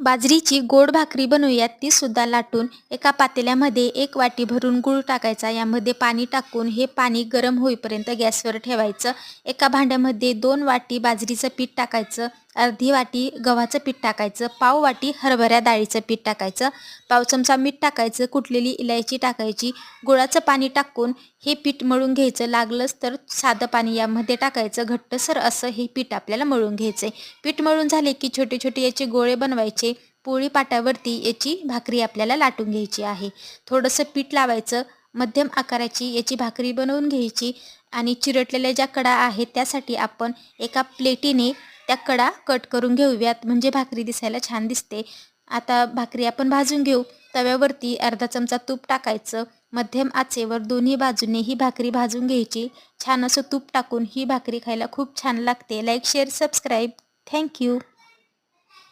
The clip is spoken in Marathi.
बाजरीची गोड भाकरी बनवूयात, ती सुद्धा लाटून एका पातेल्यामध्ये 1 वाटी भरून गूळ टाकायचा. यामध्ये पाणी टाकून हे पाणी गरम होईपर्यंत गॅसवर ठेवायचं. एका भांड्यामध्ये 2 वाटी बाजरीचं पीठ टाकायचं, अर्धी वाटी गव्हाचं पीठ टाकायचं, पाव वाटी हरभऱ्या डाळीचं पीठ टाकायचं, पाव चमचा मीठ टाकायचं, कुटलेली इलायची टाकायची. गुळाचं पाणी टाकून हे पीठ मळून घ्यायचं. लागलंच तर साधं पाणी यामध्ये टाकायचं. घट्टसर असं हे पीठ आपल्याला मळून घ्यायचं आहे. पीठ मळून झाले की छोटे छोटे याचे गोळे बनवायचे. पोळी पाटावरती याची भाकरी आपल्याला लाटून घ्यायची आहे. थोडंसं पीठ लावायचं, मध्यम आकाराची याची भाकरी बनवून घ्यायची आणि चिरटलेल्या ज्या कडा आहेत त्यासाठी आपण एका प्लेटीने त्या कडा कट करून घेऊयात, म्हणजे भाकरी दिसायला छान दिसते. आता भाकरी आपण भाजून घेऊ. तव्यावरती अर्धा चमचा तूप टाकायचं. मध्यम आचेवर दोन्ही बाजूने ही भाकरी भाजून घ्यायची. छान असं तूप टाकून ही भाकरी खायला खूप छान लागते. Like, share, subscribe. थँक्यू.